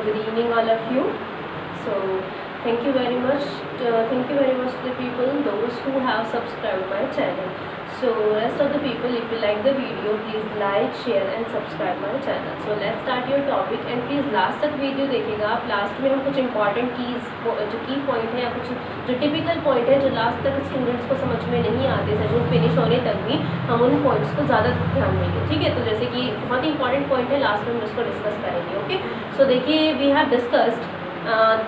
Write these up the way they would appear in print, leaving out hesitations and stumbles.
Good evening, all of you. So, thank you very much. Thank you very much to the people, those who have subscribed my channel. So, rest of the people, if you like the video, please like, share and subscribe my channel. So, let's start your topic and please last तक video देखिएगा आप. Last में हम कुछ important keys जो की point है या कुछ जो टिपिकल पॉइंट है जो लास्ट तक स्टूडेंट्स को समझ में नहीं आते, सेशन फिनिश होने तक भी हम उन पॉइंट्स को ज़्यादा ध्यान देंगे. ठीक है, तो जैसे कि बहुत ही इंपॉर्टेंट पॉइंट है, लास्ट में हम उसको डिस्कस करेंगे. ओके, सो देखिए we have discussed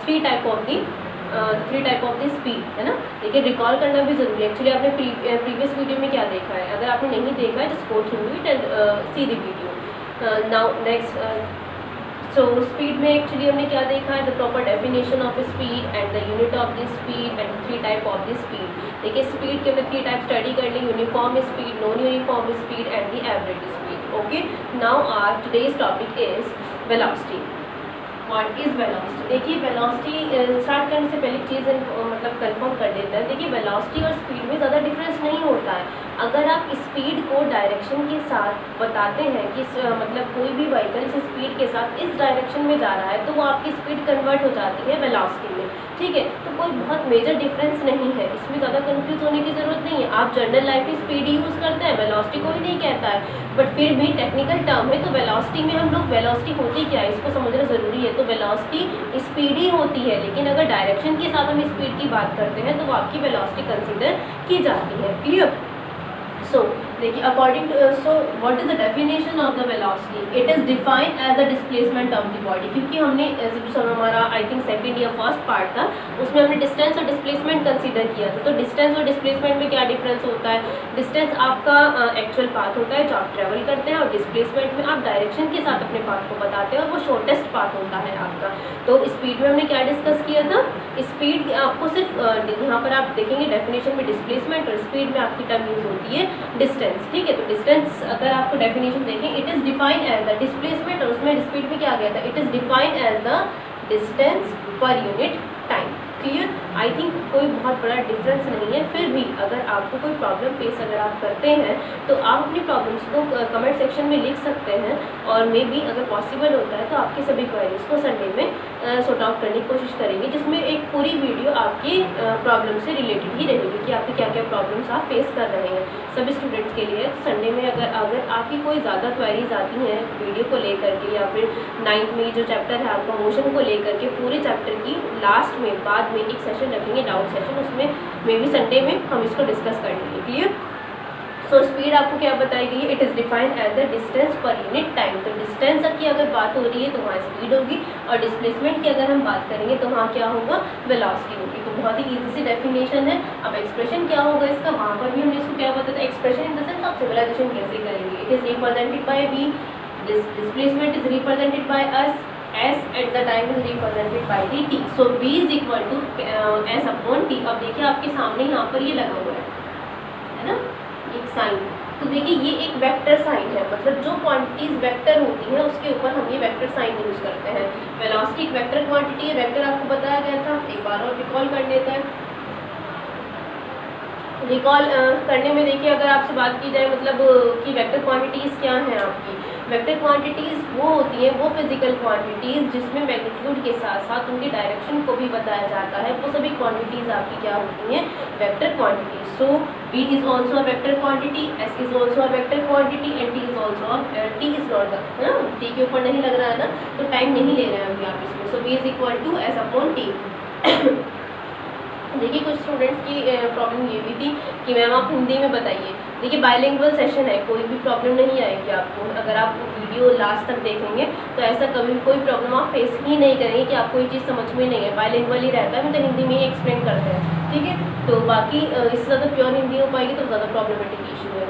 three type of the speed, है ना. देखिए रिकॉल करना भी ज़रूरी है. एक्चुअली आपने प्रीवियस वीडियो में क्या देखा है, अगर आपने नहीं देखा है just go through it and see the video. Now next, so speed में एक्चुअली हमने क्या देखा है, the proper definition of speed and the unit of the speed and three type of the speed. देखिए स्पीड के हमने three type study कर ली, uniform speed, non uniform speed and the average speed. Okay, now our today's topic is velocity. What is velocity. देखिए velocity start करने से पहले चीज़ मतलब कंफर्म कर देते हैं. देखिए वेलोसिटी और स्पीड में ज़्यादा डिफरेंस नहीं होता है. अगर आप स्पीड को डायरेक्शन के साथ बताते हैं कि मतलब कोई भी व्हीकल इस स्पीड के साथ इस डायरेक्शन में जा रहा है तो वो आपकी स्पीड कन्वर्ट हो जाती है वेलोसिटी में. ठीक है, तो कोई बहुत मेजर डिफरेंस नहीं है, इसमें ज़्यादा कंफ्यूज होने की ज़रूरत नहीं है. आप जनरल लाइफ में स्पीड यूज़ करते हैं, वेलोसिटी कोई नहीं कहता है, बट फिर भी टेक्निकल टर्म है. तो वेलोसिटी में हम लोग वेलोसिटी होती क्या है इसको समझना ज़रूरी है. तो वेलोसिटी स्पीड ही होती है, लेकिन अगर डायरेक्शन के साथ हम स्पीड की बात करते हैं तो वो आपकी वेलोसिटी कंसिडर की जाती है. क्लियर. सो देखिए according to so what is the definition of the velocity. It is defined as the displacement of the body. क्योंकि हमने हमारा आई थिंक सेकंड या फर्स्ट पार्ट था, उसमें हमने डिस्टेंस और डिस्प्लेसमेंट कंसीडर किया था. तो डिस्टेंस और डिस्प्लेसमेंट में क्या डिफरेंस होता है. डिस्टेंस आपका एक्चुअल पाथ होता है जो आप ट्रेवल करते हैं, और डिस्प्लेसमेंट में आप डायरेक्शन के साथ अपने पाथ को बताते हैं और वो शॉर्टेस्ट पाथ होता है आपका. तो स्पीड में हमने क्या डिस्कस किया था, स्पीड आपको सिर्फ यहाँ पर आप देखेंगे डेफिनेशन में डिस्प्लेसमेंट, और स्पीड में आपकी टर्म यूज होती है डिस्टेंस. ठीक है, तो डिस्टेंस अगर आपको डेफिनेशन देखें, it is defined as the displacement, और उसमें स्पीड में क्या गया था, it is defined as the distance per unit time. Clear. I think कोई बहुत बड़ा डिफरेंस नहीं है. फिर भी अगर आपको कोई प्रॉब्लम फेस अगर आप करते हैं तो आप अपनी प्रॉब्लम्स को कमेंट सेक्शन में लिख सकते हैं, और मे बी अगर पॉसिबल होता है तो आपकी सभी क्वेरीज को संडे में सॉर्ट आउट करने की कोशिश करेंगे, जिसमें एक पूरी वीडियो आपकी प्रॉब्लम से रिलेटेड ही रहेगी कि आपकी क्या क्या प्रॉब्लम्स आप फेस कर रहे हैं सभी स्टूडेंट्स के लिए. संडे में अगर आपकी कोई ज़्यादा क्वेरीज आती हैं वीडियो को लेकर के, या फिर 9th में जो चैप्टर है आपका मोशन को लेकर के, पूरे चैप्टर की लास्ट में बाद में एक सेशन रखेंगे डाउट सेशन, उसमें मे बी संडे में हम इसको डिस्कस कर लेंगे. क्लियर. सो स्पीड आपको क्या बताई गई है, it is defined as the distance per unit time. तो डिस्टेंस की अगर बात हो रही है तो वहाँ स्पीड होगी, और डिस्प्लेसमेंट की अगर हम बात करेंगे तो वहाँ क्या होगा, वेलोसिटी होगी. तो बहुत ही ईजी सी डेफिनेशन है. अब एक्सप्रेशन क्या होगा इसका, वहाँ पर भी हमने इसको क्या बताया, एक्सप्रेशन इन द सेंस आप सिविलाइजेशन कैसे करेंगे. It is represented by v, displacement is represented by s, s at the time is represented by the t. So v is equal to s upon t. अब देखिए आपके सामने यहाँ पर ये लगा हुआ है ना, एक साइन. तो देखिए ये एक वेक्टर साइन है, मतलब जो क्वांटिटीज वेक्टर होती हैं उसके ऊपर हम ये वेक्टर साइन यूज करते हैं. वेलोसिटी एक वेक्टर क्वांटिटी है, वेक्टर आपको बताया गया था, एक बार और रिकॉल कर लेते हैं. रिकॉल करने में देखिए अगर आपसे बात की जाए मतलब कि वेक्टर क्वांटिटीज़ क्या हैं आपकी. वेक्टर क्वांटिटीज़ वो होती हैं, वो फिजिकल क्वांटिटीज़ जिसमें मैग्नीट्यूड के साथ साथ उनकी डायरेक्शन को भी बताया जाता है. वो सभी क्वांटिटीज़ आपकी क्या होती हैं, vector quantities. So v is also a vector quantity, s is also a vector quantity and t is also t is not the, है ना, t के ऊपर नहीं लग रहा है ना, तो टाइम नहीं ले रहे हैं अभी आप इसमें. So v is equal to s upon t. देखिए कुछ स्टूडेंट्स की प्रॉब्लम ये भी थी कि मैम आप हिंदी में बताइए. देखिए बाइलिंगुअल सेशन है, कोई भी प्रॉब्लम नहीं आएगी आपको. अगर आप वीडियो लास्ट तक देखेंगे तो ऐसा कभी भी कोई प्रॉब्लम आप फेस ही नहीं करेंगे कि आपको ये चीज़ समझ में नहीं है. बाइलिंगुअल ही रहता है, मतलब हिंदी में ही एक्सप्लेन करते हैं. ठीक है, तो बाकी इससे ज़्यादा प्योर हिंदी हो पाएगी तो ज़्यादा प्रॉब्लमेटिक इशू है.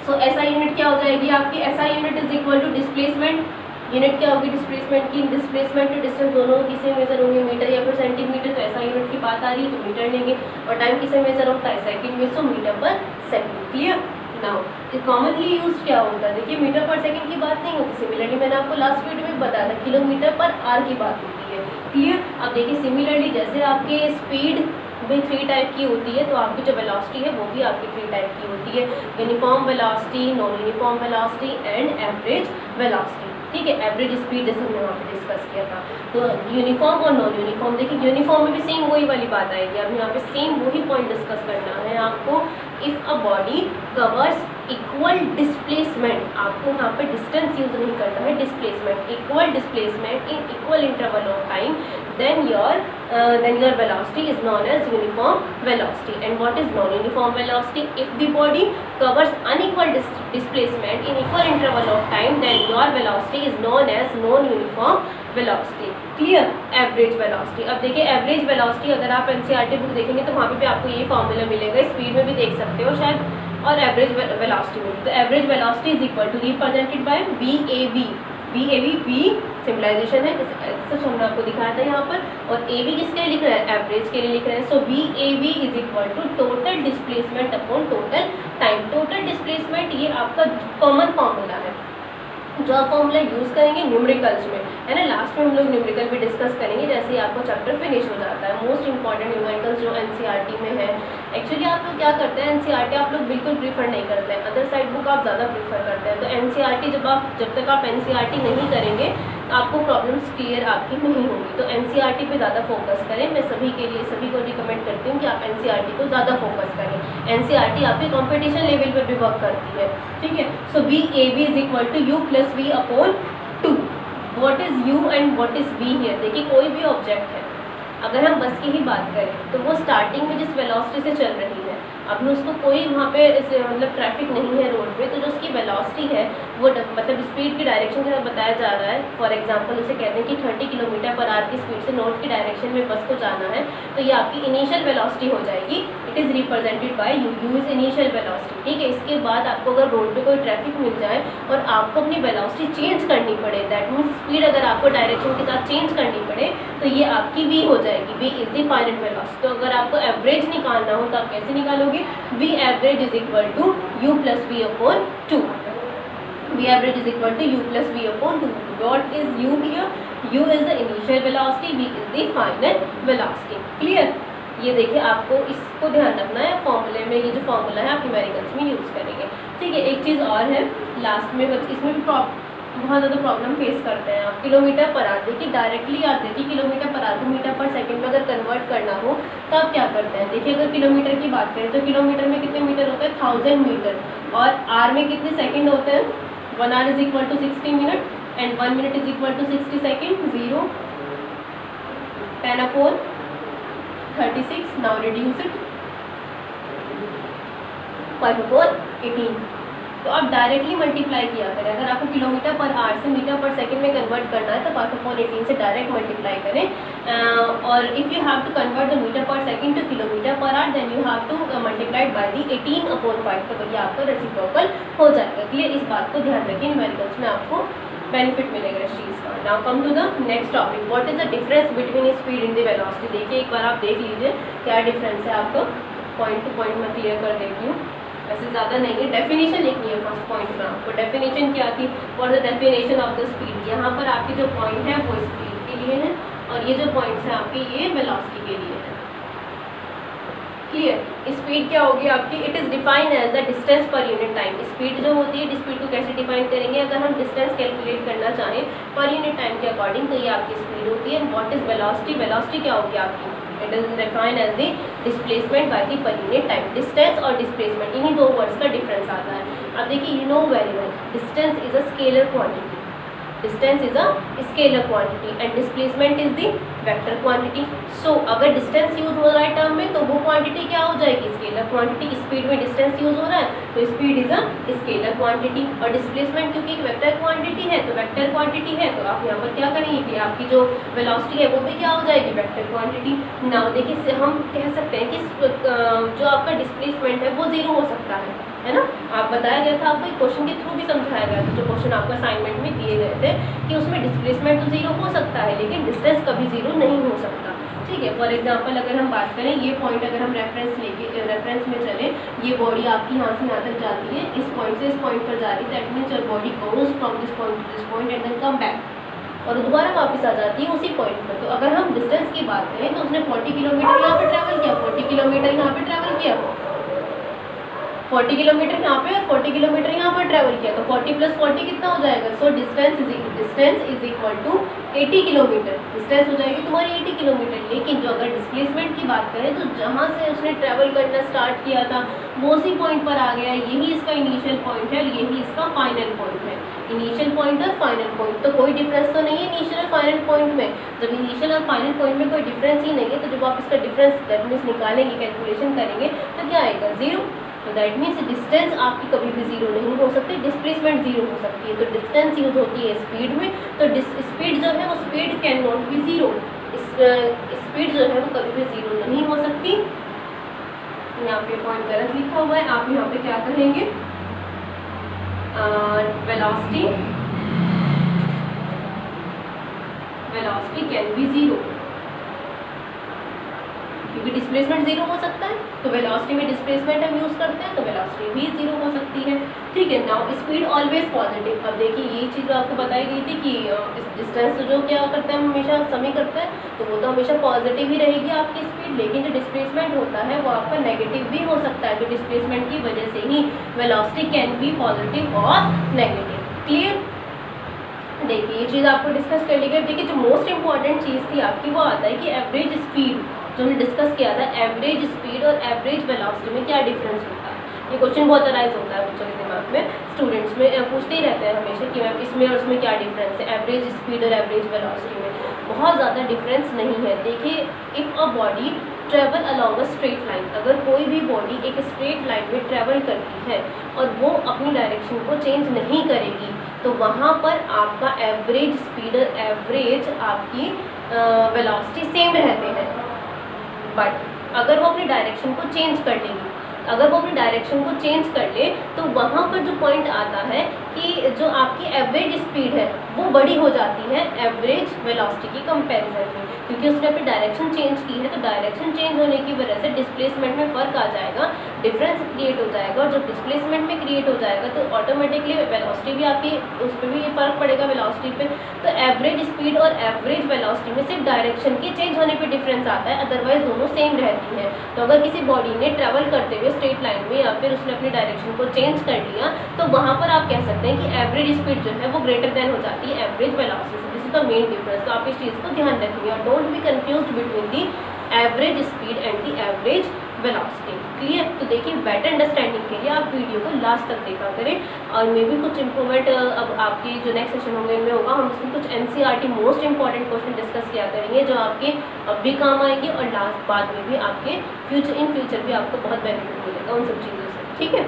सो SI यूनिट क्या हो जाएगी आपकी, SI unit is equal to displacement. Unit क्या होगी डिस्प्लेसमेंट की, डिस्प्लेसमेंट टू डिस्टेंस दोनों किसे मेजर होंगे, मीटर या फिर सेंटीमीटर. तो SI यूनिट की बात आ रही है तो मीटर लेंगे, और टाइम किसे मेजर होता है, सेकंड में, सो metre per second. Clear. Now commonly use क्या होता है, देखिए मीटर पर सेकंड की बात नहीं होती. सिमिलरली मैंने आपको लास्ट वीडियो में बताया था किलोमीटर पर आवर की बात होती है. क्लियर. अब देखिए सिमिलरली जैसे आपके स्पीड भी 3 टाइप की होती है, तो आपकी जो वेलोसिटी है वो भी आपकी 3 टाइप की होती है. Uniform velocity, non uniform velocity and average velocity. ठीक है। एवरेज स्पीड जैसे हमने वहाँ पे डिस्कस किया था। तो यूनिफॉर्म और नॉन यूनिफॉर्म, देखिए यूनिफॉर्म में भी सेम वही वाली बात आएगी। अब यहाँ पे सेम वही पॉइंट डिस्कस करना है आपको। If a body covers equal displacement, आपको यहाँ पे डिस्टेंस यूज नहीं करना है, displacement, equal displacement in equal interval of time, then your velocity is known as uniform velocity. And what is non-uniform velocity? If the body covers unequal displacement in equal interval of time, then your velocity is known as non-uniform velocity. Clear? Average velocity. अब देखिए average velocity, अगर आप NCERT book देखेंगे तो वहाँ पे भी आपको ये फॉर्मूला मिलेगा, स्पीड में भी देख सकते हो शायद, और एवरेज वेलोसिटी में। तो average velocity is equal to represented by VAV। V symbolization है, सच हमने आपको दिखाया था यहाँ पर, और AB किसके लिए लिख रहे हैं? एवरेज के लिए लिख रहे हैं। So VAV is equal to total displacement upon total time. Total displacement ये आपका कॉमन फॉर्मूला है जो आप फॉर्मूला यूज़ करेंगे न्यूमेरिकल्स में, है ना। लास्ट में हम लोग न्यूमेरिकल भी डिस्कस करेंगे जैसे ही आपको चैप्टर फिनिश हो जाता है। मोस्ट इंपॉर्टेंट न्यूमेरिकल्स जो NCERT में है। एक्चुअली आप लोग क्या करते हैं, NCERT आप लोग बिल्कुल प्रीफर नहीं करते हैं, अदर साइड बुक आप ज़्यादा प्रीफर करते हैं। तो NCERT जब तक आप NCERT नहीं करेंगे तो आपको प्रॉब्लम्स क्लियर आपकी नहीं होगी। तो NCERT पे ज़्यादा फोकस करें। मैं सभी को रिकमेंड करती हूँ कि आप NCERT को ज़्यादा फोकस करें। NCERT आपकी कॉम्पिटिशन लेवल पर भी वर्क करती है, ठीक है। So VAV is equal to U plus V upon 2। What is U and what is V here? देखिए कोई भी ऑब्जेक्ट है, अगर हम बस की ही बात करें तो वो स्टार्टिंग में जिस वेलोसिटी से चल रही है, अभी उसको कोई वहाँ पे मतलब ट्रैफिक नहीं है रोड पे, तो जो उसकी वेलोसिटी है वो मतलब स्पीड की डायरेक्शन के साथ बताया जा रहा है। फॉर एग्जांपल उसे कहते हैं कि 30 किलोमीटर पर आवर की स्पीड से नॉर्थ की डायरेक्शन में बस को जाना है, तो ये आपकी इनिशियल वेलोसिटी हो जाएगी। It is represented bye U is initial velocity, ठीक है। इसके बाद आपको अगर रोड पे कोई ट्रैफिक मिल जाए और आपको अपनी वेलोसिटी चेंज करनी पड़े, दैट मीन्स स्पीड अगर आपको डायरेक्शन के साथ चेंज करनी पड़े, तो ये आपकी V हो जाएगी। V is the final velocity. तो अगर आपको एवरेज निकालना हो तो आप कैसे निकालोगे? V average is equal to U plus V upon 2. V average is equal to U plus V upon 2. What is U here? U is the initial velocity, V is the final velocity. Clear? ये देखिए आपको इसको ध्यान रखना है फॉर्मूले में। ये जो फॉर्मूला है आप न्यूमेरिकल्स में यूज़ करेंगे, ठीक है। एक चीज़ और है लास्ट में, इसमें भी बहुत ज़्यादा प्रॉब्लम फेस करते हैं आप। किलोमीटर पर आवर, देखिए डायरेक्टली आते कि किलोमीटर पर आवर को मीटर पर सेकंड में अगर कन्वर्ट करना हो तो आप क्या करते हैं? देखिए अगर किलोमीटर की बात करें तो किलोमीटर में कितने मीटर होते हैं? 1000 मीटर। और आवर में कितने सेकंड होते हैं? 1 hour is equal to 60 minute and 1 minute is equal to 60 second. 0 10 upon 36। Now reduce it 5 upon 18। तो आप डायरेक्टली मल्टीप्लाई किया करें। अगर आपको किलोमीटर पर आवर से मीटर पर सेकंड में कन्वर्ट करना है तो 5/18 से डायरेक्ट मल्टीप्लाई करें। और if you have to convert the metre per second to kilometre per hour then you have to multiplied by the 18/5। तो भैया आपका रेसिप्रोकल हो जाएगा। क्लियर? इस बात को ध्यान रखिए, न्यूमेरिकल्स में आपको बेनिफिट मिलेगा इस चीज़ का। Now come to the next topic, what is the difference between speed in the velocity. देखिए एक बार आप देख लीजिए क्या डिफरेंस है आपका। पॉइंट टू पॉइंट मैं क्लियर कर देती हूँ, वैसे ज़्यादा नहीं है। डेफिनेशन लिखनी है फर्स्ट पॉइंट में आपको। डेफिनेशन क्या थी? For the definition of the speed. यहाँ पर आपके जो पॉइंट है वो स्पीड के लिए है और ये जो पॉइंट्स हैं आपके ये वेलोसिटी के लिए है। क्लियर? स्पीड क्या होगी आपकी? It is defined as the distance per unit time. Speed जो होती है, स्पीड को कैसे डिफाइन करेंगे? अगर हम डिस्टेंस कैलकुलेट करना चाहें पर यूनिट टाइम के अकॉर्डिंग, तो ये आपकी स्पीड होती है। What is velocity? वेलोसिटी क्या होगी आपकी? It is defined as the displacement by the per unit time. Distance और डिस्प्लेसमेंट, इन्हीं दो वर्ड्स का डिफरेंस आता है। अब देखिए you know very well, distance is a scalar quantity, distance is a scalar quantity and displacement is the vector quantity. So अगर distance use हो रहा है टर्म में तो वो क्वांटिटी क्या हो जाएगी? Scalar quantity. स्पीड में डिस्टेंस यूज हो रहा है तो speed is a scalar quantity, और डिस्प्लेसमेंट क्योंकि एक वेक्टर क्वांटिटी है तो वेक्टर क्वांटिटी है, तो आप यहाँ पर क्या करेंगे कि आपकी जो वेलोसिटी है वो भी क्या हो जाएगी? Vector quantity. नाउ देखिए हम कह सकते हैं कि जो आपका डिस्प्लेसमेंट है वो जीरो हो सकता है ना। आप बताया गया था, आपको एक क्वेश्चन के थ्रू भी समझाया गया था, जो क्वेश्चन आपको असाइनमेंट में दिए गए थे कि उसमें डिस्प्लेसमेंट तो जीरो हो सकता है लेकिन डिस्टेंस कभी जीरो नहीं हो सकता, ठीक है। फॉर एग्जांपल अगर हम बात करें, ये पॉइंट अगर हम रेफरेंस में चले, ये बॉडी आपकी यहाँ से यहाँ तक जाती है, इस पॉइंट से इस पॉइंट पर जा रही है, that means your body goes from this point to this point and then come back और दोबारा वापस आ जाती है उसी पॉइंट पर। तो अगर हम डिस्टेंस की बात करें तो उसने 40 किलोमीटर यहाँ पर ट्रैवल किया, 40 किलोमीटर यहाँ पर ट्रैवल किया, 40 किलोमीटर यहाँ पे और 40 किलोमीटर यहाँ पर ट्रैवल किया, तो 40 + 40 कितना हो जाएगा? So distance is equal to 80 kilometre. Distance हो जाएगी तुम्हारी 80 किलोमीटर। लेकिन जो अगर डिस्प्लेसमेंट की बात करें तो जहाँ से उसने ट्रैवल करना स्टार्ट किया था वो उसी पॉइंट पर आ गया, यही इसका इनिशियल पॉइंट है और यही इसका फाइनल पॉइंट है। इनिशियल पॉइंट और फाइनल पॉइंट, तो कोई डिफरेंस तो नहीं है इनिशियल और फाइनल पॉइंट में। जब इनिशियल और फाइनल पॉइंट में कोई डिफरेंस ही नहीं है तो जब आप इसका डिफरेंस दैट मीन्स निकालेंगे, कैलकुलेशन करेंगे तो क्या आएगा? 0। तो दैट मीन्स डिस्टेंस आपकी कभी भी 0 नहीं हो सकती, डिस्प्लेसमेंट 0 हो सकती है। तो डिस्टेंस यूज होती है स्पीड में, तो स्पीड जो है वो speed can not be 0। Speed जो है वो कभी भी 0 नहीं हो सकती। यहाँ पे पॉइंट गलत लिखा हुआ है, आप यहाँ पे क्या कहेंगे? वेलोसिटी कैन बी 0, क्योंकि डिस्प्लेसमेंट 0 हो सकता है। तो वेलोसिटी में डिस्प्लेसमेंट हम यूज़ करते हैं तो वेलोसिटी भी 0 हो सकती है। ठीक है, नाउ स्पीड ऑलवेज पॉजिटिव। अब देखिए यही चीज़ आपको बताई गई थी कि डिस्टेंस जो क्या करता है हमेशा समय करता है, तो वो तो हमेशा पॉजिटिव ही रहेगी आपकी स्पीड। लेकिन जो डिस्प्लेसमेंट होता है वो आपका नेगेटिव भी हो सकता है, तो डिस्प्लेसमेंट की वजह से ही वेलोसिटी कैन बी पॉजिटिव और नेगेटिव। क्लियर? देखिए ये चीज़ आपको डिस्कस कर ली गई। देखिए जो मोस्ट इंपॉर्टेंट चीज़ थी आपकी वो आता है कि एवरेज स्पीड जो हमने डिस्कस किया था, एवरेज स्पीड और एवरेज वेलोसिटी में क्या डिफरेंस होता है। ये क्वेश्चन बहुत अराइज होता है बच्चों के दिमाग में, स्टूडेंट्स में पूछते ही रहते हैं हमेशा कि मैम इसमें और उसमें क्या डिफरेंस है, एवरेज स्पीड और एवरेज वेलोसिटी में। बहुत ज़्यादा डिफरेंस नहीं है। देखिए if a body travel along a straight line, अगर कोई भी बॉडी एक स्ट्रेट लाइन में ट्रेवल करती है और वो अपनी डायरेक्शन को चेंज नहीं करेगी तो वहाँ पर आपका एवरेज स्पीड और एवरेज आपकी वेलोसिटी सेम रहते हैं। बट अगर वो अपनी डायरेक्शन को चेंज कर लेगी, अगर वो अपनी डायरेक्शन को चेंज कर ले तो वहाँ पर जो पॉइंट आता है कि जो आपकी एवरेज स्पीड है वो बड़ी हो जाती है एवरेज वेलोसिटी की कंपैरिजन में, क्योंकि उसने अपनी डायरेक्शन चेंज की है। तो डायरेक्शन चेंज होने की वजह से डिस्प्लेसमेंट में फ़र्क आ जाएगा, डिफरेंस क्रिएट हो जाएगा, और जब डिस्प्लेसमेंट में क्रिएट हो जाएगा तो ऑटोमेटिकली वेलोसिटी भी आपकी उस पर भी फ़र्क पड़ेगा वेलोसिटी पे। तो एवरेज स्पीड और एवरेज वेलोसिटी में सिर्फ डायरेक्शन के चेंज होने पे डिफरेंस आता है, अदरवाइज दोनों सेम रहती हैं। तो अगर किसी बॉडी ने ट्रैवल करते हुए स्ट्रेट लाइन में या फिर उसने अपनी डायरेक्शन को चेंज कर लिया तो वहाँ पर आप कह सकते हैं कि एवरेज स्पीड जो है वो ग्रेटर देन हो जाती है एवरेज वेलोसिटी से। This is the main difference. तो आप इस चीज़ को ध्यान रखिए और don't be confused between the average speed and the average velocity. Clear? तो देखिए बेटर अंडरस्टैंडिंग के लिए आप वीडियो को लास्ट तक देखा करें और मे भी कुछ इंप्रूवमेंट अब आपके जो नेक्स्ट सेशन होंगे इनमें होगा। हम उसमें कुछ NCERT most important question discuss किया करेंगे जो आपके अब भी काम आएंगे और लास्ट बाद में भी आपके इन फ्यूचर भी आपको बहुत बेनिफिट मिलेगा उन सब चीज़ों से। ठीक है?